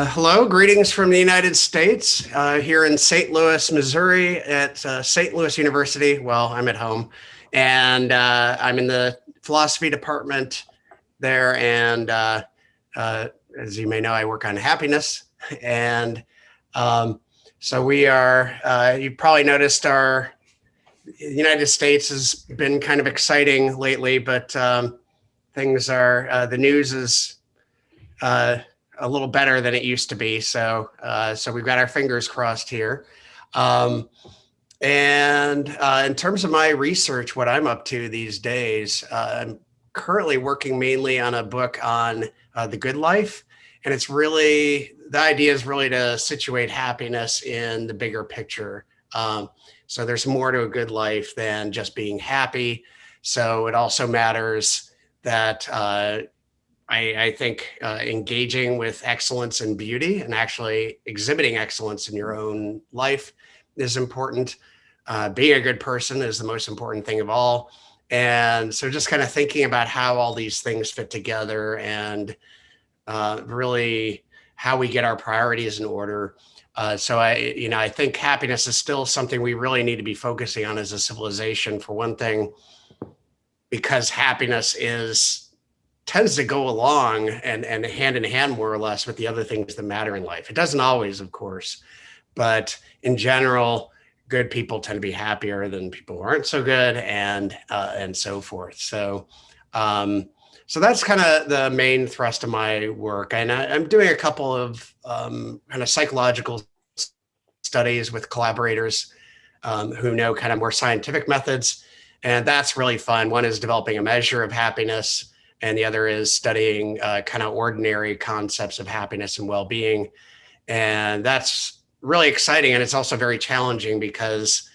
Hello, greetings from the United States, here in St. Louis, Missouri at St. Louis University. Well, I'm at home, and I'm in the philosophy department there. And as you may know, I work on happiness. And so we are, you probably noticed the United States has been kind of exciting lately, but things are, the news is a little better than it used to be. So we've got our fingers crossed here. And in terms of my research, what I'm up to these days, I'm currently working mainly on a book on the good life. And it's really, the idea is really to situate happiness in the bigger picture. So there's more to a good life than just being happy. So it also matters that I think engaging with excellence and beauty and actually exhibiting excellence in your own life is important. Being a good person is the most important thing of all. And so just kind of thinking about how all these things fit together and really how we get our priorities in order. So I think happiness is still something we really need to be focusing on as a civilization, for one thing, because happiness tends to go along and hand in hand more or less with the other things that matter in life. It doesn't always, of course, but in general, good people tend to be happier than people who aren't so good, and so forth. So that's kind of the main thrust of my work. And I'm doing a couple of kind of psychological studies with collaborators who know kind of more scientific methods. And that's really fun. One is developing a measure of happiness, and the other is studying kind of ordinary concepts of happiness and well-being. And that's really exciting. And it's also very challenging because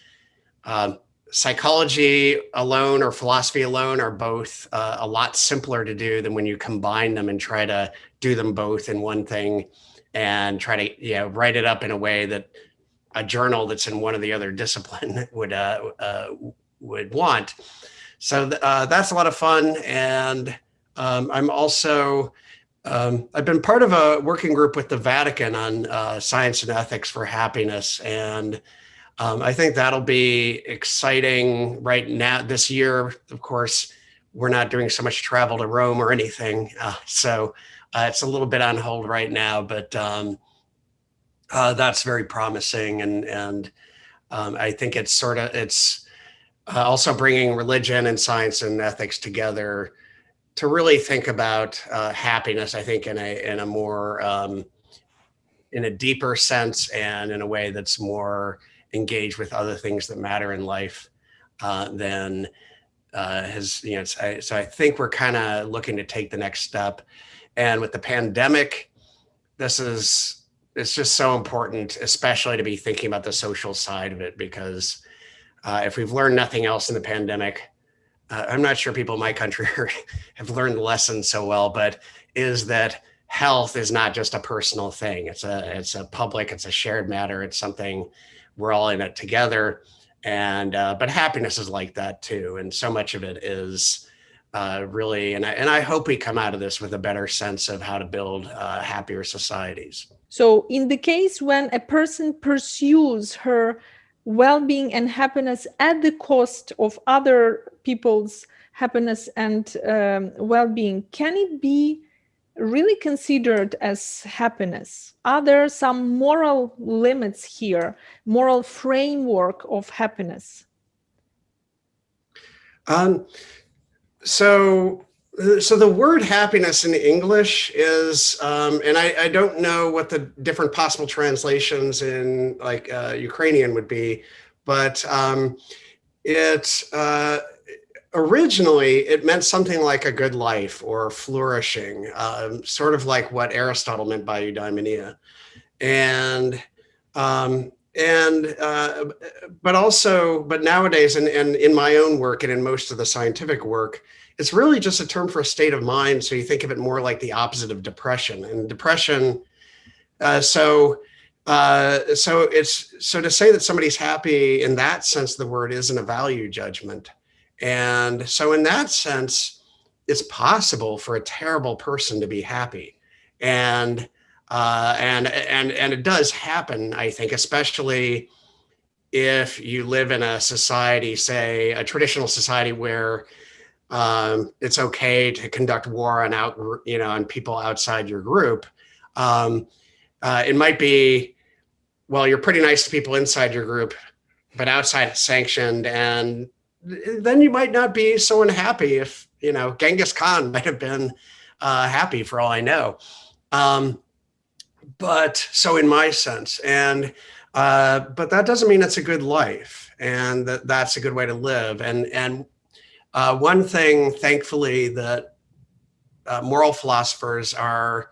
psychology alone or philosophy alone are both a lot simpler to do than when you combine them and try to do them both in one thing and try to write it up in a way that a journal that's in one or the other discipline would want. So that's a lot of fun. And I'm also, I've been part of a working group with the Vatican on science and ethics for happiness. And I think that'll be exciting right now. This year, of course, we're not doing so much travel to Rome or anything. So it's a little bit on hold right now, but that's very promising. And I think it's also bringing religion and science and ethics together to really think about happiness, I think in a more, in a deeper sense and in a way that's more engaged with other things that matter in life than so I think we're kind of looking to take the next step. And with the pandemic, it's just so important, especially to be thinking about the social side of it, because if we've learned nothing else in the pandemic, I'm not sure people in my country have learned the lesson so well, but is that health is not just a personal thing. It's a public, it's a shared matter. It's something we're all in it together. And, but happiness is like that too. And so much of it is really, and I hope we come out of this with a better sense of how to build happier societies. So in the case when a person pursues her well-being and happiness at the cost of other people's happiness and well-being, can it be really considered as happiness? Are there some moral limits here, moral framework of happiness? So the word happiness in English is, and I don't know what the different possible translations in like Ukrainian would be, but originally it meant something like a good life or flourishing, sort of like what Aristotle meant by eudaimonia. But nowadays, and in my own work and in most of the scientific work, it's really just a term for a state of mind. So you think of it more like the opposite of depression. And depression, so So to say that somebody's happy in that sense, the word isn't a value judgment. And so in that sense, it's possible for a terrible person to be happy. And and it does happen, I think, especially if you live in a society, say a traditional society where it's okay to conduct war on on people outside your group. It might be, well, you're pretty nice to people inside your group, but outside it's sanctioned, and then you might not be so unhappy. If Genghis Khan might have been happy for all I know. But so in my sense, and but that doesn't mean it's a good life, and that's a good way to live. And one thing, thankfully, that moral philosophers are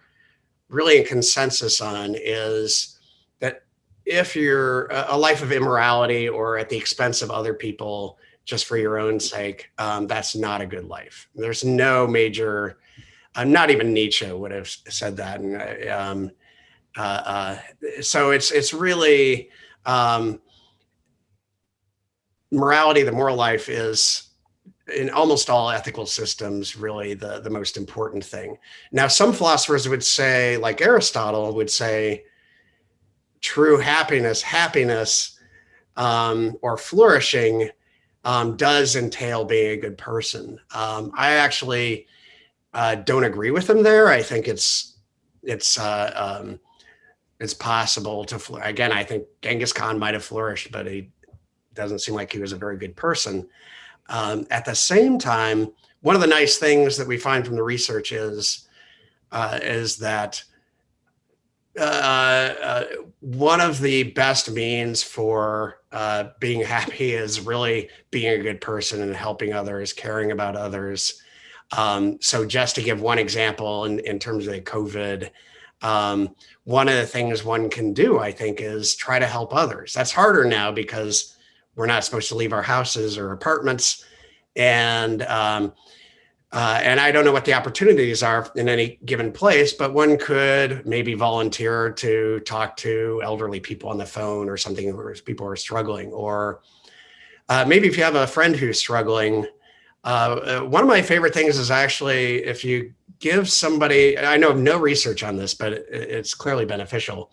really in consensus on is that if you're a life of immorality or at the expense of other people just for your own sake, that's not a good life. There's no major, not even Nietzsche would have said that. And so it's really morality, the moral life is in almost all ethical systems really the most important thing. Now, some philosophers would say, like Aristotle would say, true happiness or flourishing does entail being a good person. I actually don't agree with him there. I think it's possible to again, I think Genghis Khan might have flourished, but he doesn't seem like he was a very good person. At the same time, one of the nice things that we find from the research is that one of the best means for being happy is really being a good person and helping others, caring about others. So just to give one example in terms of the COVID, one of the things one can do, I think, is try to help others. That's harder now because we're not supposed to leave our houses or apartments. And I don't know what the opportunities are in any given place, but one could maybe volunteer to talk to elderly people on the phone or something, where people are struggling. Or maybe if you have a friend who's struggling, one of my favorite things is actually if you give somebody, I know of no research on this, but it's clearly beneficial,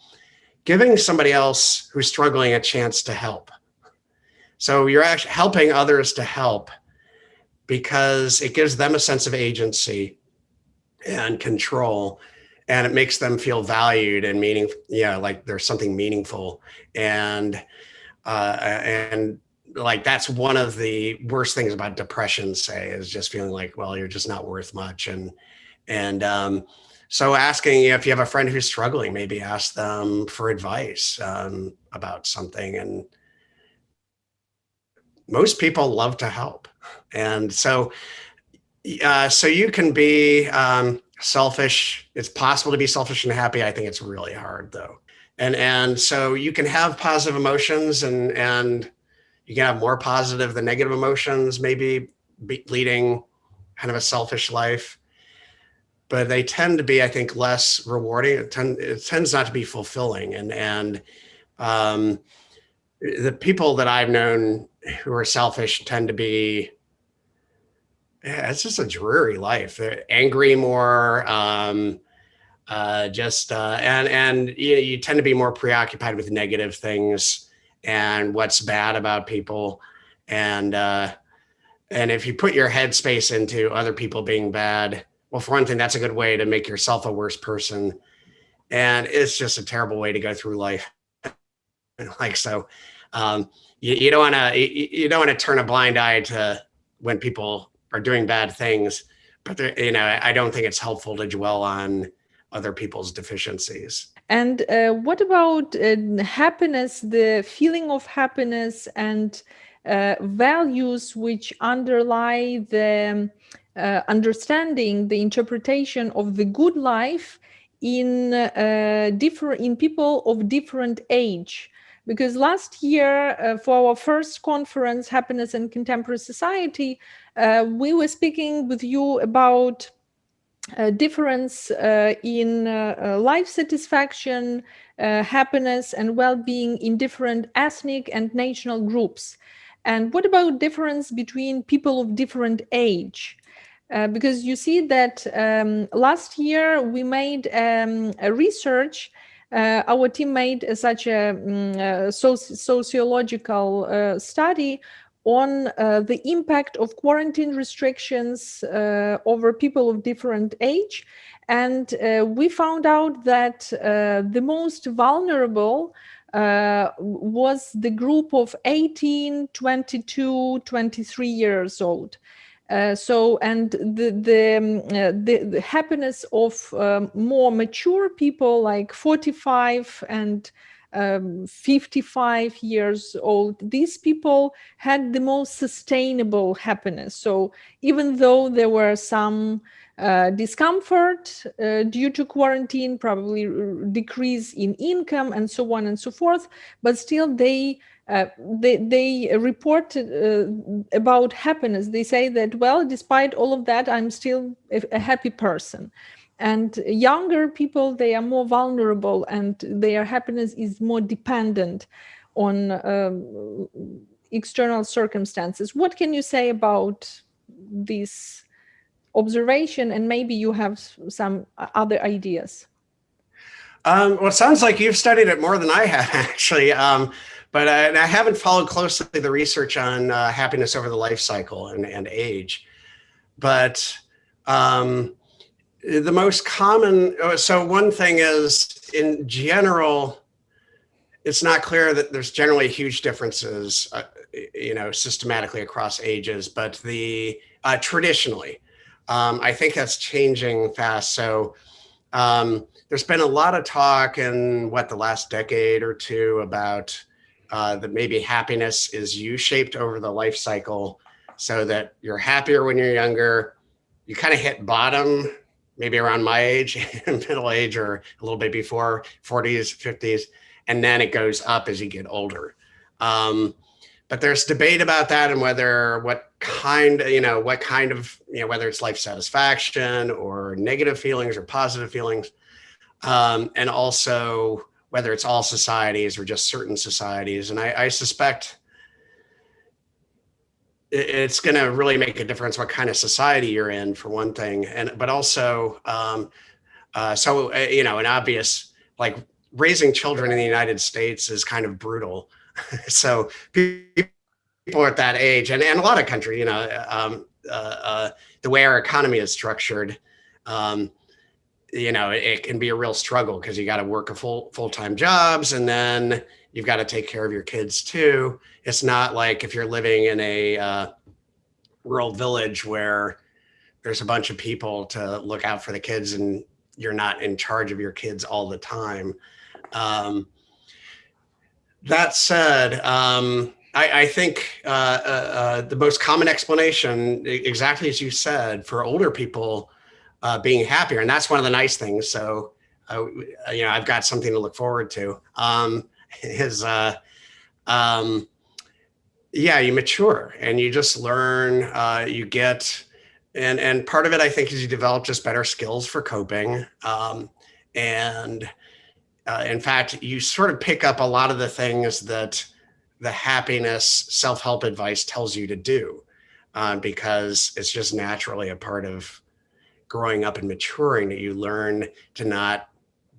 giving somebody else who's struggling a chance to help. So you're actually helping others to help because it gives them a sense of agency and control, and it makes them feel valued and meaning, like there's something meaningful. And like that's one of the worst things about depression, say, is just feeling like, well, you're just not worth much. And so asking if you have a friend who's struggling, maybe ask them for advice about something. And most people love to help. And so you can be selfish. It's possible to be selfish and happy. I think it's really hard, though. And so you can have positive emotions, and you can have more positive than negative emotions, maybe leading kind of a selfish life. But they tend to be, I think, less rewarding. It tends not to be fulfilling. And the people that I've known who are selfish tend to be, it's just a dreary life. They're angry more, and you tend to be more preoccupied with negative things and what's bad about people. And if you put your headspace into other people being bad, well, for one thing, that's a good way to make yourself a worse person. And it's just a terrible way to go through life. Like, so you don't want to turn a blind eye to when people are doing bad things, but I don't think it's helpful to dwell on other people's deficiencies. And what about happiness, the feeling of happiness and values which underlie the understanding, the interpretation of the good life in people of different age? Because last year, for our first conference, Happiness in Contemporary Society, we were speaking with you about difference in life satisfaction, happiness, and well-being in different ethnic and national groups? And what about difference between people of different age? Because you see that last year we made a research. Our team made such a sociological study on the impact of quarantine restrictions over people of different age. And we found out that the most vulnerable was the group of 18, 22, 23 years old. And the happiness of more mature people like 45 and 55 years old, these people had the most sustainable happiness. So even though there were some discomfort due to quarantine, probably decrease in income and so on and so forth, but still they report about happiness. They say that, well, despite all of that, I'm still a happy person. And younger people, they are more vulnerable and their happiness is more dependent on external circumstances. What can you say about this observation? And maybe you have some other ideas. Well, it sounds like you've studied it more than I have, actually. But I haven't followed closely the research on happiness over the life cycle and age. But the most common, so one thing is, in general, it's not clear that there's generally huge differences, systematically across ages, but traditionally, I think that's changing fast. So there's been a lot of talk in the last decade or two about that maybe happiness is U-shaped over the life cycle, so that you're happier when you're younger. You kind of hit bottom, maybe around my age, middle age, or a little bit before, 40s, 50s, and then it goes up as you get older. But there's debate about that and whether whether it's life satisfaction or negative feelings or positive feelings, and also whether it's all societies or just certain societies. And I suspect it's going to really make a difference what kind of society you're in, for one thing, but also an obvious, like, raising children in the United States is kind of brutal. So people at that age, and a lot of countries, the way our economy is structured, it can be a real struggle because you got to work a full-time jobs, and then you've got to take care of your kids too. It's not like if you're living in a rural village where there's a bunch of people to look out for the kids and you're not in charge of your kids all the time. That said, I think the most common explanation, exactly as you said, for older people being happier, and that's one of the nice things. So, I've got something to look forward to. You mature and you just learn. You get, and part of it, I think, is you develop just better skills for coping. In fact, you sort of pick up a lot of the things that the happiness self-help advice tells you to do, because it's just naturally a part of growing up and maturing, that you learn to not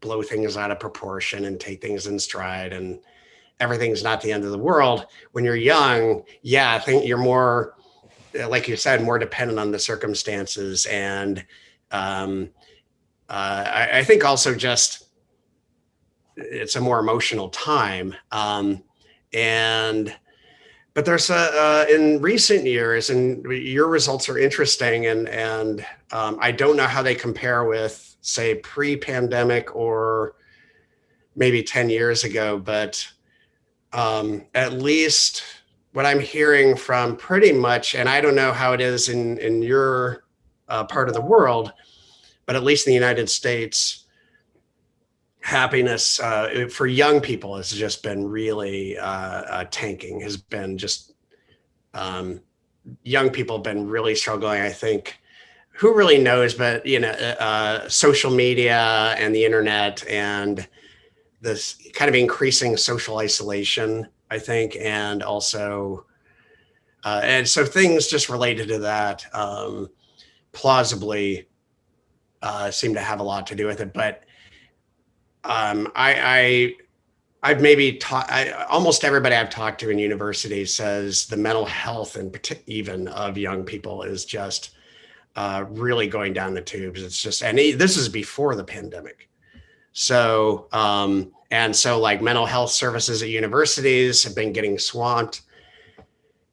blow things out of proportion and take things in stride, and everything's not the end of the world. When you're young, I think you're more, like you said, more dependent on the circumstances. And I think also just, it's a more emotional time. But there's in recent years, and your results are interesting, and I don't know how they compare with, say, pre-pandemic or maybe 10 years ago, but at least what I'm hearing from pretty much, and I don't know how it is in your part of the world, but at least in the United States, happiness for young people has just been really tanking, has been just, young people have been really struggling, I think, who really knows, but social media and the internet and this kind of increasing social isolation, I think, and also, and so things just related to that plausibly seem to have a lot to do with it. But I've maybe taught, almost everybody I've talked to in universities says the mental health and even of young people is just really going down the tubes. It's just, and this is before the pandemic. So, and so like mental health services at universities have been getting swamped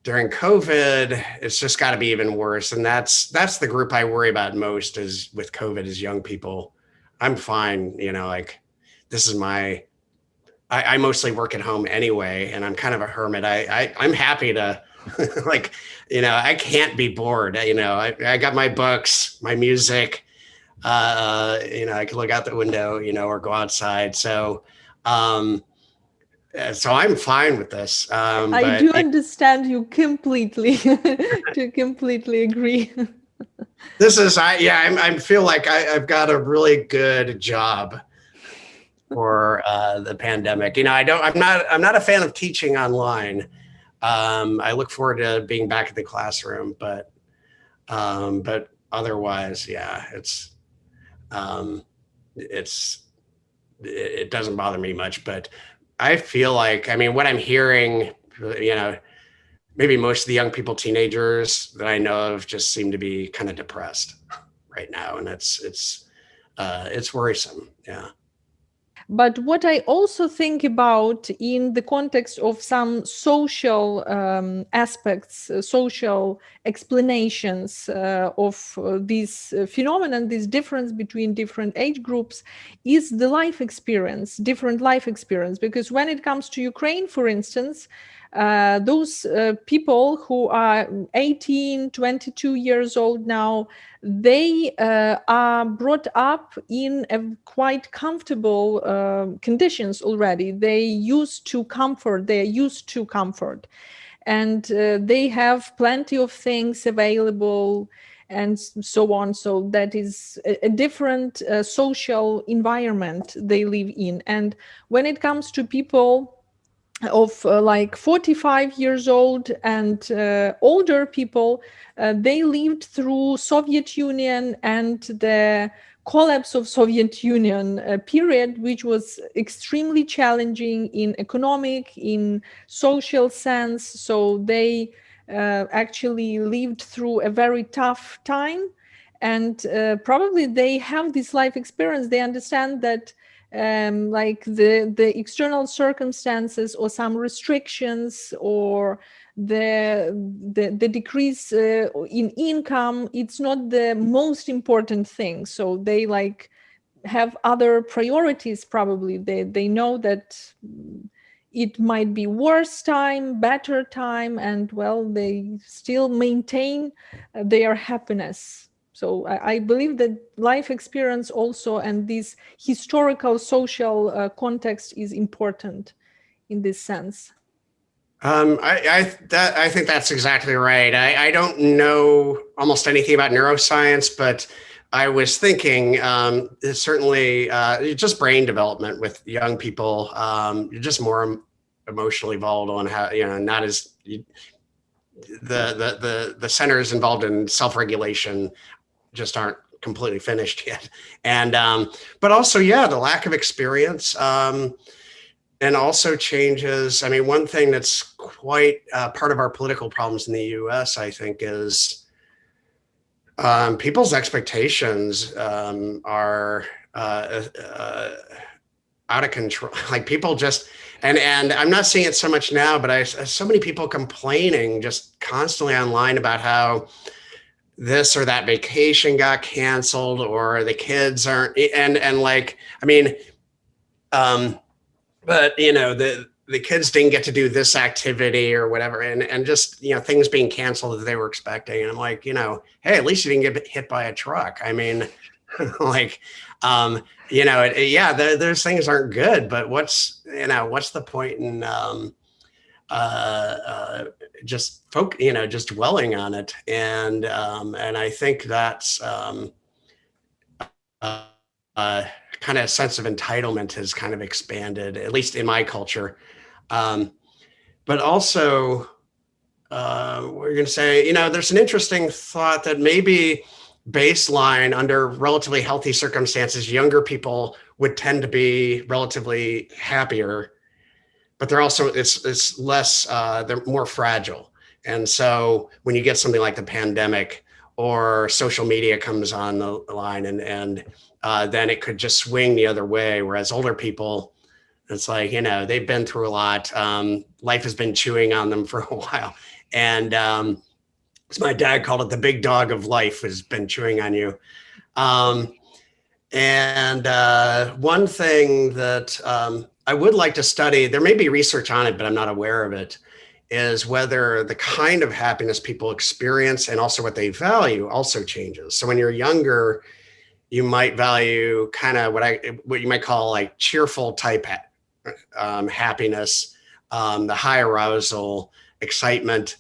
during COVID. It's just got to be even worse. And that's the group I worry about most is with COVID is young people. I'm fine. Like this is I mostly work at home anyway, and I'm kind of a hermit. I'm happy to like, I can't be bored. I got my books, my music, I can look out the window, or go outside. So I'm fine with this. I do understand you completely, to completely agree. This is, I feel like I've got a really good job for the pandemic. I'm not a fan of teaching online. I look forward to being back in the classroom, but otherwise, yeah, it doesn't bother me much. But I feel like, what I'm hearing, maybe most of the young people, teenagers that I know of, just seem to be kind of depressed right now, and it's worrisome. Yeah. But what I also think about in the context of some social aspects, social explanations of this phenomenon, this difference between different age groups, is the life experience, different life experience. Because when it comes to Ukraine, for instance, those people who are 18, 22 years old now, they are brought up in a quite comfortable conditions already. They are used to comfort, and they have plenty of things available and so on. So that is a different social environment they live in. And when it comes to people of like 45 years old and older people, they lived through Soviet Union and the collapse of Soviet Union period, which was extremely challenging in economic, in social sense. So they actually lived through a very tough time, and probably they have this life experience. They understand that like the external circumstances or some restrictions or the decrease in income, it's not the most important thing. So they like have other priorities. Probably they know that it might be worse time, better time, and well, they still maintain their happiness. So I believe that life experience also and this historical social context is important in this sense. I think that's exactly right. I don't know almost anything about neuroscience, but I was thinking certainly just brain development with young people. You're just more emotionally volatile and how not as the centers involved in self-regulation just aren't completely finished yet. And but also, yeah, the lack of experience and also changes. One thing that's quite part of our political problems in the US, I think, is people's expectations are out of control. Like people just, and I'm not seeing it so much now, but I so many people complaining just constantly online about how this or that vacation got canceled or the kids aren't, and like, but the kids didn't get to do this activity or whatever, and just things being canceled that they were expecting, and I'm like, hey, at least you didn't get hit by a truck. Like, those things aren't good, but what's the point in just dwelling on it. And I think that's kind of sense of entitlement has kind of expanded, at least in my culture. But also, we're going to say, there's an interesting thought that maybe baseline under relatively healthy circumstances, younger people would tend to be relatively happier, but they're also, it's less, they're more fragile. And so when you get something like the pandemic or social media comes on the line, and then it could just swing the other way. Whereas older people, it's like, they've been through a lot. Life has been chewing on them for a while. And as my dad called it, the big dog of life has been chewing on you. One thing that I would like to study, there may be research on it, but I'm not aware of it, is whether the kind of happiness people experience and also what they value also changes. So when you're younger, you might value kind of what you might call like cheerful type happiness, the high arousal, excitement.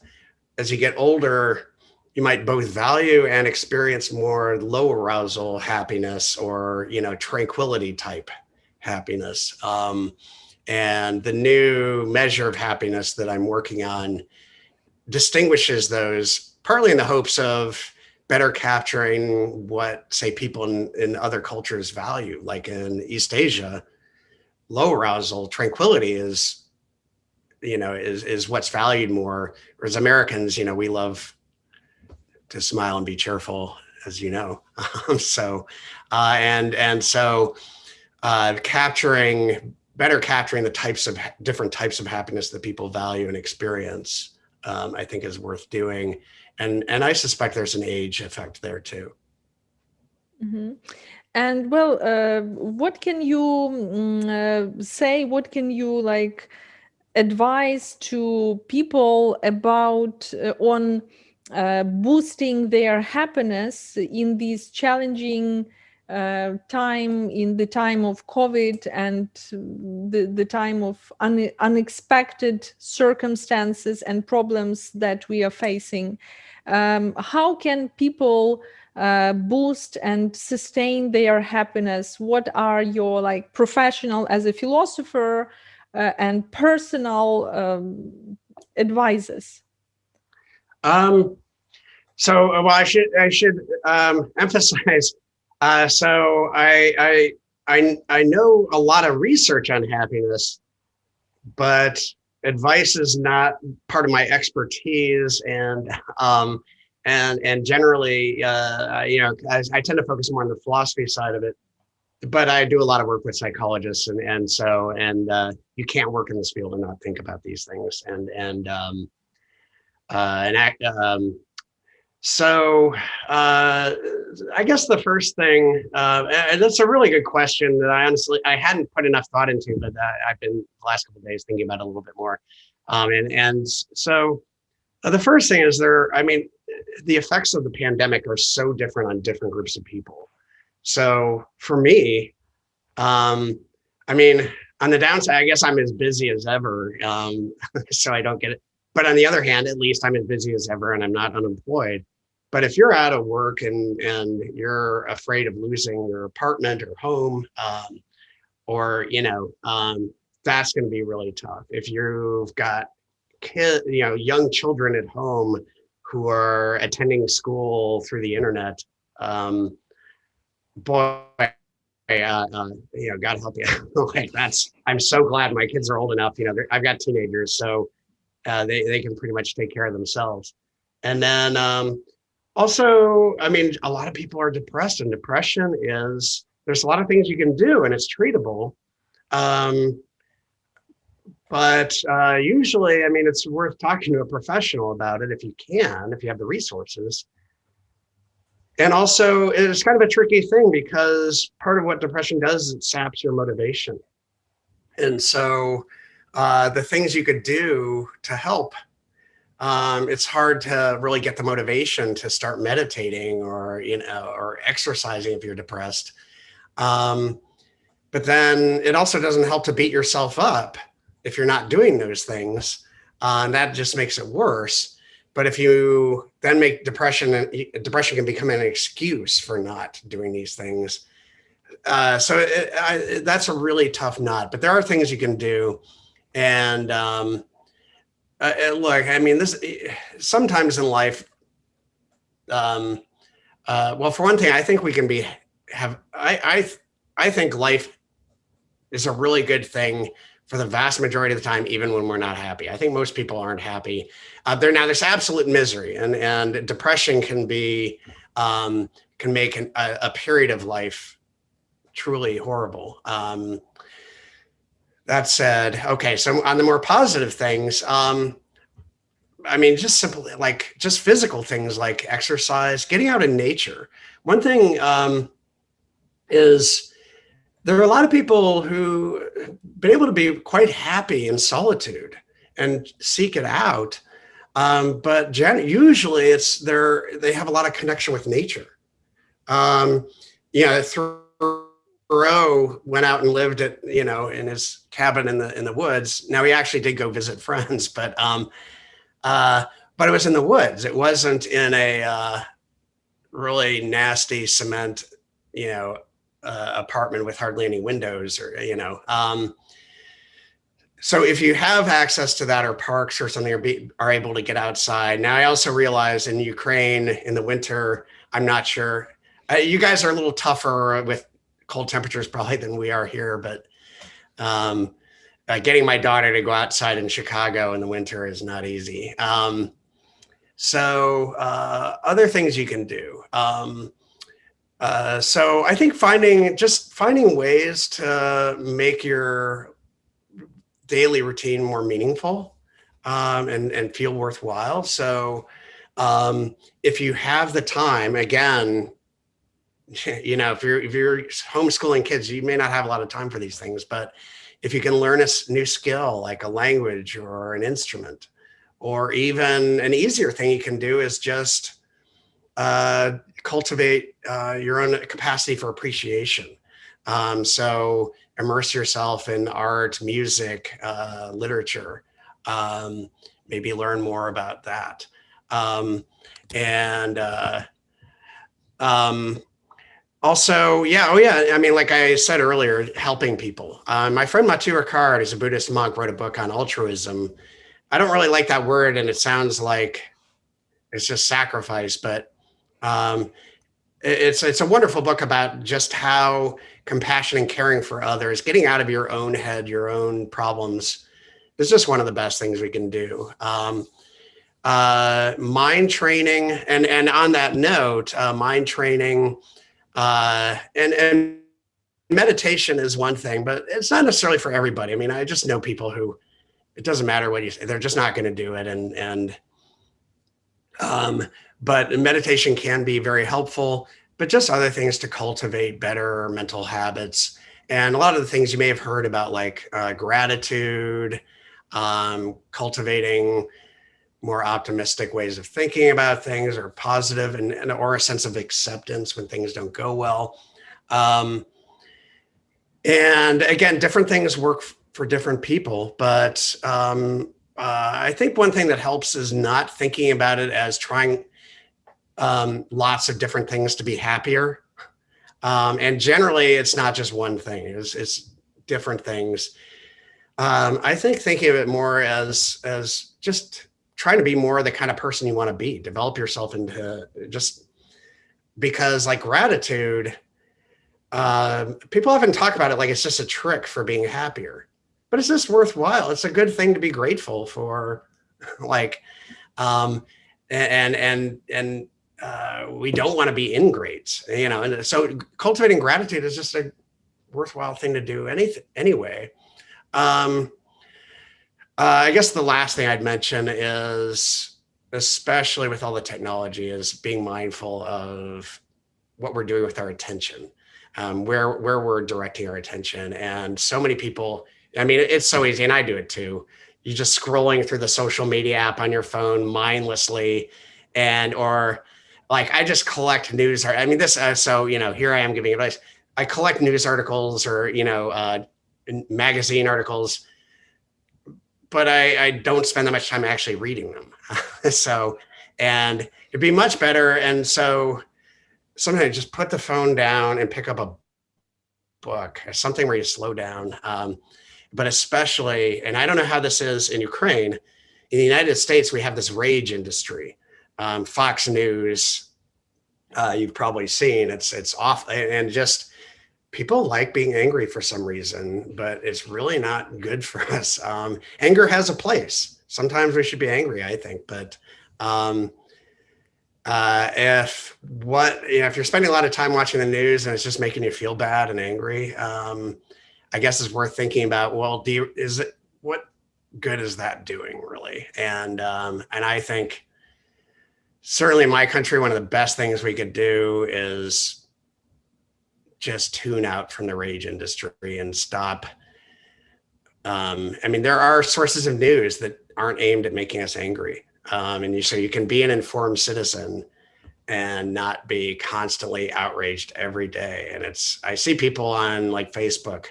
As you get older, you might both value and experience more low arousal happiness, or tranquility type happiness. And the new measure of happiness that I'm working on distinguishes those, partly in the hopes of better capturing what, say, people in other cultures value. Like in East Asia, low arousal tranquility is what's valued more. Whereas Americans, we love to smile and be cheerful, as you know. So capturing the different types of happiness that people value and experience, I think is worth doing. And I suspect there's an age effect there too. Mm-hmm. And well, what can you say? What can you advise to people about on boosting their happiness in these challenging time, in the time of COVID and the time of unexpected circumstances and problems that we are facing? How can people boost and sustain their happiness? What are your professional, as a philosopher, and personal advices? I should emphasize. So I know a lot of research on happiness, but advice is not part of my expertise. And generally, I tend to focus more on the philosophy side of it. But I do a lot of work with psychologists, and you can't work in this field and not think about these things. So I guess the first thing, and that's a really good question that I hadn't put enough thought into, but I've been the last couple of days thinking about it a little bit more. So the first thing is the effects of the pandemic are so different on different groups of people. So for me, on the downside, I guess I'm as busy as ever, so I don't get it. But on the other hand, at least I'm as busy as ever and I'm not unemployed. But if you're out of work and you're afraid of losing your apartment or home, that's going to be really tough. If you've got young children at home who are attending school through the internet, boy, God help you. I'm so glad my kids are old enough. I've got teenagers, so they can pretty much take care of themselves. And then also, a lot of people are depressed, and depression there's a lot of things you can do, and it's treatable. But usually, it's worth talking to a professional about it if you have the resources. And also, it's kind of a tricky thing because part of what depression does is it saps your motivation. And so the things you could do to help, it's hard to really get the motivation to start meditating or exercising if you're depressed. But then it also doesn't help to beat yourself up if you're not doing those things. And that just makes it worse. But if you then make depression can become an excuse for not doing these things. That's a really tough nut, but there are things you can do. And look, I mean, this sometimes in life, well, for one thing, I think we can I think life is a really good thing for the vast majority of the time, even when we're not happy. I think most people aren't happy. There's absolute misery, and depression can make a period of life truly horrible. That said, okay, so on the more positive things, I mean, just simply like just physical things like exercise, getting out in nature. One thing is there are a lot of people who have been able to be quite happy in solitude and seek it out. But usually they have a lot of connection with nature. Thoreau went out and lived in his cabin in the woods. Now he actually did go visit friends, but it was in the woods. It wasn't in a really nasty cement, apartment with hardly any windows, or so if you have access to that, or parks or something, are able to get outside. Now, I also realize in Ukraine in the winter, I'm not sure. You guys are a little tougher with cold temperatures probably than we are here, but getting my daughter to go outside in Chicago in the winter is not easy. Other things you can do. So I think finding ways to make your daily routine more meaningful, and feel worthwhile. So if you have the time, again, if you're homeschooling kids, you may not have a lot of time for these things, but if you can learn a new skill like a language or an instrument, or even an easier thing you can do is just cultivate your own capacity for appreciation. So immerse yourself in art, music, literature, maybe learn more about that. Also, I mean, like I said earlier, helping people. My friend Matthieu Ricard, who's a Buddhist monk, wrote a book on altruism. I don't really like that word, and it sounds like it's just sacrifice, but it's a wonderful book about just how compassion and caring for others, getting out of your own head, your own problems, is just one of the best things we can do. Mind training, and on that note, mind training and meditation is one thing, but it's not necessarily for everybody. I mean, I just know people who it doesn't matter what you say, they're just not going to do it, but meditation can be very helpful, but just other things to cultivate better mental habits. And a lot of the things you may have heard about, like gratitude, cultivating more optimistic ways of thinking about things, or positive, or a sense of acceptance when things don't go well. And again, different things work for different people, but I think one thing that helps is not thinking about it as trying lots of different things to be happier. And generally, it's not just one thing, it's different things. I think thinking of it more as just trying to be more the kind of person you want to be, develop yourself into, just because like gratitude, people often talk about it like it's just a trick for being happier, but it's just worthwhile. It's a good thing to be grateful for, like, and we don't want to be ingrates, and so cultivating gratitude is just a worthwhile thing to do anyway. I guess the last thing I'd mention is, especially with all the technology, is being mindful of what we're doing with our attention, where we're directing our attention. And so many people, I mean, it's so easy, and I do it too. You're just scrolling through the social media app on your phone mindlessly, or like I just collect news. I mean, so here I am giving advice. I collect news articles or magazine articles. but I don't spend that much time actually reading them. So, and it'd be much better. And so sometimes just put the phone down and pick up a book, something where you slow down. But especially, and I don't know how this is in Ukraine, in the United States, we have this rage industry. Fox News, you've probably seen, it's off, and just people like being angry for some reason, but it's really not good for us. Anger has a place. Sometimes we should be angry, I think, but if you're spending a lot of time watching the news and it's just making you feel bad and angry, I guess it's worth thinking about, well, what good is that doing really? And I think certainly in my country, one of the best things we could do is just tune out from the rage industry and stop. I mean, there are sources of news that aren't aimed at making us angry. So you can be an informed citizen and not be constantly outraged every day. And I see people on like Facebook,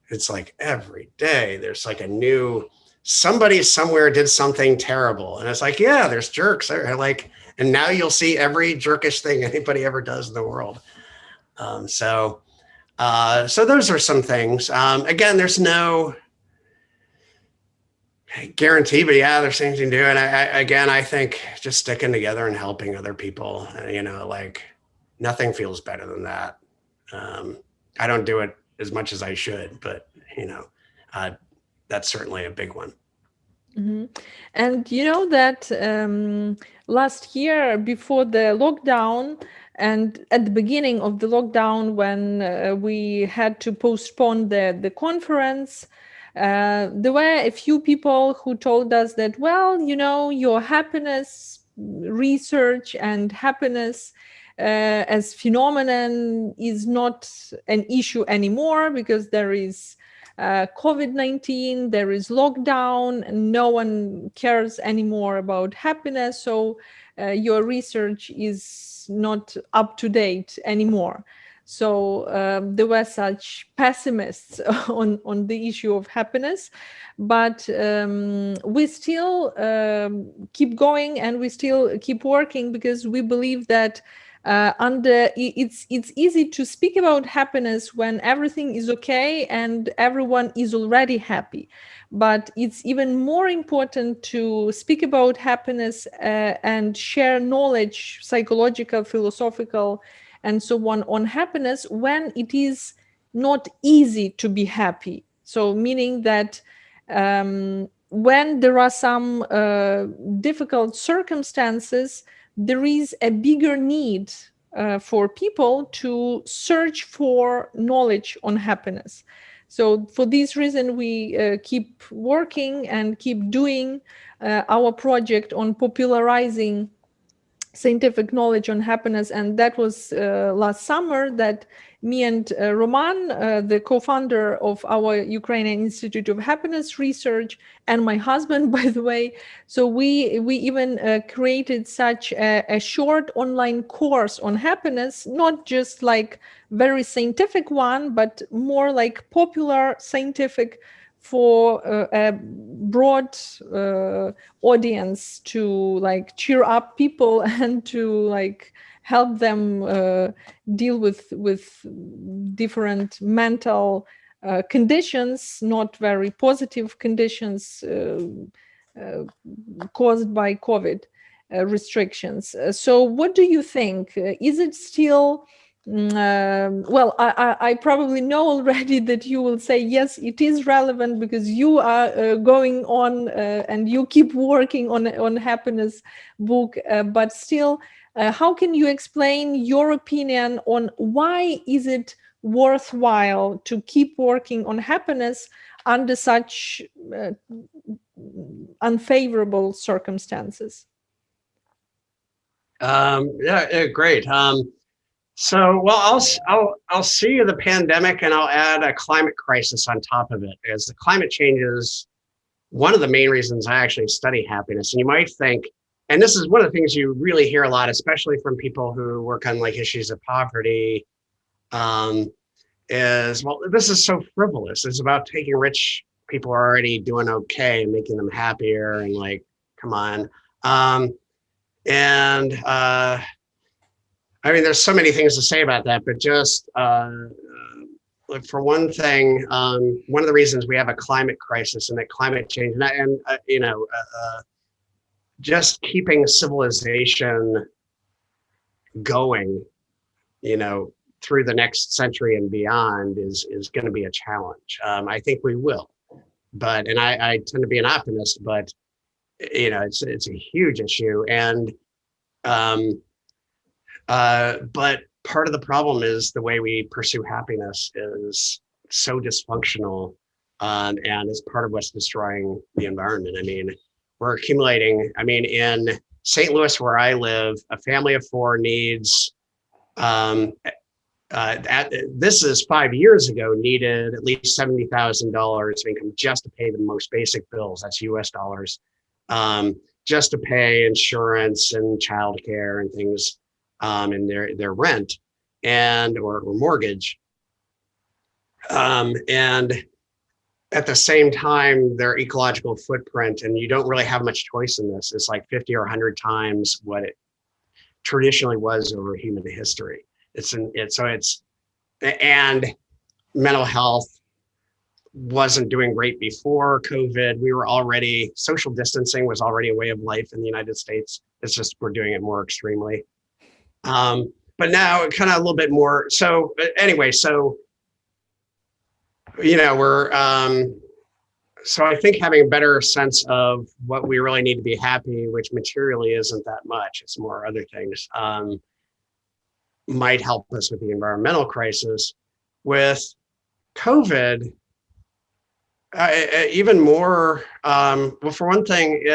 it's like every day there's like somebody somewhere did something terrible. And it's like, yeah, there's jerks. And now you'll see every jerkish thing anybody ever does in the world. So those are some things. Again, there's no guarantee, but yeah, there's things you can do. And I think just sticking together and helping other people, like nothing feels better than that. I don't do it as much as I should, but that's certainly a big one. Mm-hmm. And you know that last year before the lockdown and at the beginning of the lockdown, when we had to postpone the conference, there were a few people who told us that, well, your happiness research and happiness as phenomenon is not an issue anymore because there is COVID-19, there is lockdown, and no one cares anymore about happiness. So your research is not up to date anymore. So there were such pessimists on the issue of happiness, but we still keep going and we still keep working because we believe that it's easy to speak about happiness when everything is okay and everyone is already happy. But it's even more important to speak about happiness and share knowledge, psychological, philosophical, and so on happiness when it is not easy to be happy. So meaning that when there are some difficult circumstances, there is a bigger need for people to search for knowledge on happiness. So for this reason, we keep working and keep doing our project on popularizing scientific knowledge on happiness. And that was last summer that me and Roman, the co-founder of our Ukrainian Institute of Happiness Research, and my husband, by the way, so we even created such a short online course on happiness, not just like very scientific one, but more like popular scientific for a broad audience to like cheer up people and to like help them deal with different mental conditions, not very positive conditions caused by COVID restrictions. So what do you think? Is it still well, I probably know already that you will say, yes, it is relevant because you are going on and you keep working on happiness book. But still, how can you explain your opinion on why is it worthwhile to keep working on happiness under such unfavorable circumstances? Yeah, great. So, well, I'll see the pandemic and I'll add a climate crisis on top of it, as the climate change is one of the main reasons I actually study happiness. And you might think, and this is one of the things you really hear a lot, especially from people who work on like issues of poverty, is, well, this is so frivolous. It's about taking rich people are already doing okay and making them happier, and like, come on. I mean, there's so many things to say about that, but just look, for one thing, one of the reasons we have a climate crisis and that climate change, just keeping civilization going, through the next century and beyond is going to be a challenge. I think we will, and I tend to be an optimist, but it's a huge issue, and but part of the problem is the way we pursue happiness is so dysfunctional, and is part of what's destroying the environment. I mean, we're accumulating. I mean, in St. Louis, where I live, a family of four needs. This is 5 years ago, needed at least $70,000 of income just to pay the most basic bills. That's US dollars, just to pay insurance and childcare and things, and their rent or mortgage. And at the same time, their ecological footprint, and you don't really have much choice in this, is like 50 or 100 times what it traditionally was over human history. And mental health wasn't doing great before COVID. Social distancing was already a way of life in the United States. It's just, we're doing it more extremely. But now kind of a little bit more. So anyway, so I think having a better sense of what we really need to be happy, which materially isn't that much, it's more other things, might help us with the environmental crisis. With COVID, even more, well, for one thing,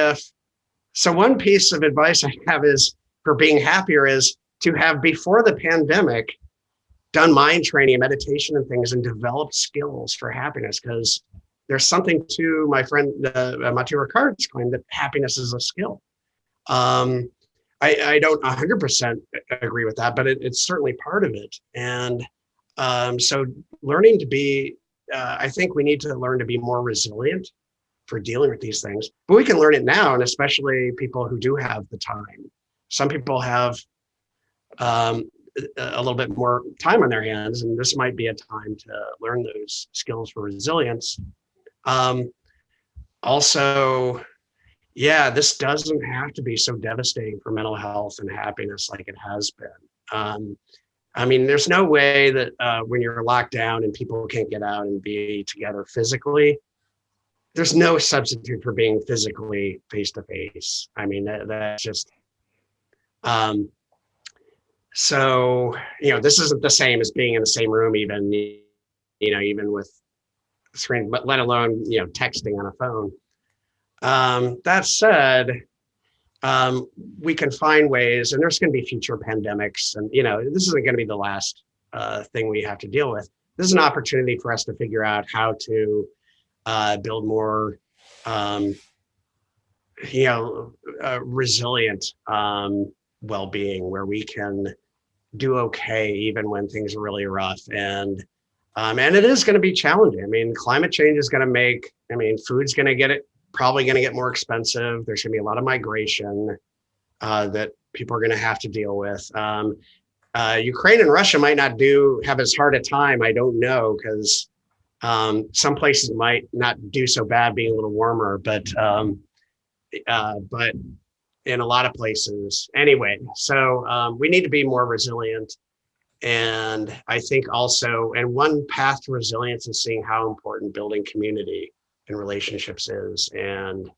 one piece of advice I have is for being happier is to have, before the pandemic, done mind training and meditation and things and developed skills for happiness, because there's something to my friend Mathieu Ricard's claim that happiness is a skill. I don't 100% agree with that, but it's certainly part of it. And so learning to be, I think we need to learn to be more resilient for dealing with these things, but we can learn it now, and especially people who do have the time. Some people have a little bit more time on their hands, and this might be a time to learn those skills for resilience. Also, yeah, this doesn't have to be so devastating for mental health and happiness like it has been. I mean, there's no way that when you're locked down and people can't get out and be together physically, there's no substitute for being physically face to face. I mean, that's just, so, this isn't the same as being in the same room, even with screen, but let alone, texting on a phone. That said, we can find ways, and there's going to be future pandemics, and this isn't going to be the last thing we have to deal with. This is an opportunity for us to figure out how to build more, resilient well-being, where we can do okay even when things are really rough. And it is going to be challenging. I mean, climate change is going to make, food's going to probably going to get more expensive. There's going to be a lot of migration that people are going to have to deal with. Ukraine and Russia might not have as hard a time. I don't know, because some places might not do so bad being a little warmer, but in a lot of places anyway. So we need to be more resilient. And I think also, and one path to resilience is seeing how important building community and relationships is, and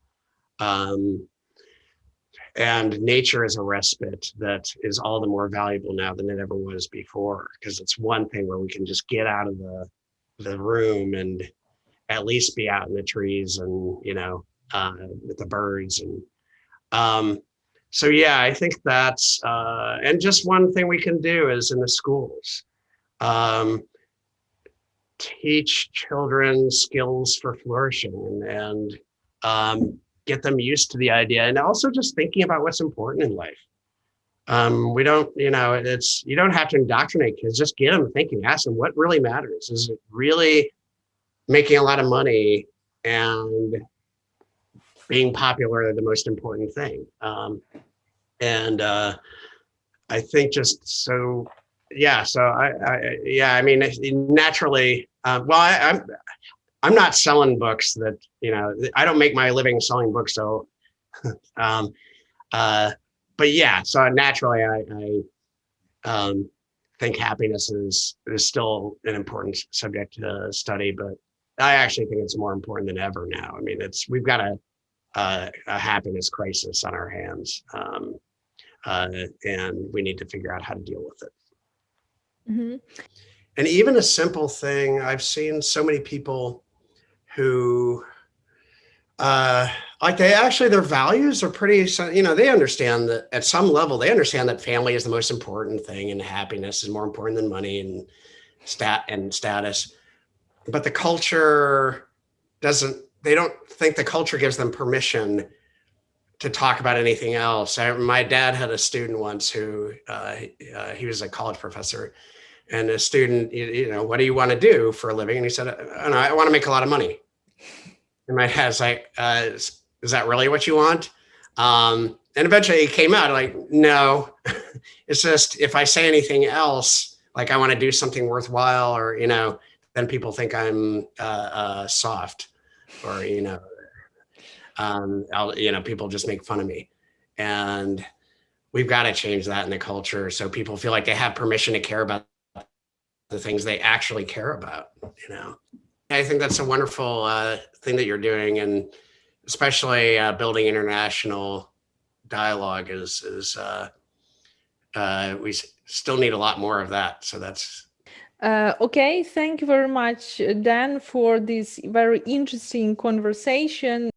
nature is a respite that is all the more valuable now than it ever was before, because it's one thing where we can just get out of the room and at least be out in the trees and with the birds. And so yeah, I think that's and just one thing we can do is in the schools, teach children skills for flourishing, and get them used to the idea, and also just thinking about what's important in life. We don't, you don't have to indoctrinate kids, just get them thinking, ask them what really matters. Is it really making a lot of money and being popular are the most important thing. And I think just so, yeah. So yeah. I mean, naturally, I'm not selling books that, I don't make my living selling books. So, um, but yeah. So naturally, I think happiness is still an important subject to study, but I actually think it's more important than ever now. I mean, we've got a happiness crisis on our hands. And we need to figure out how to deal with it. Mm-hmm. And even a simple thing, I've seen so many people who, like their values are pretty, they understand that at some level, they understand that family is the most important thing and happiness is more important than money and status. But the culture they don't think the culture gives them permission to talk about anything else. My dad had a student once who he was a college professor, and a student, what do you want to do for a living? And he said, I want to make a lot of money. And my dad's like, is that really what you want? And eventually he came out like, no, it's just, if I say anything else, like I want to do something worthwhile, or, then people think I'm soft, or, people just make fun of me. And we've got to change that in the culture so people feel like they have permission to care about the things they actually care about. I think that's a wonderful thing that you're doing, and especially building international dialogue is we still need a lot more of that. So that's okay. Thank you very much, Dan, for this very interesting conversation.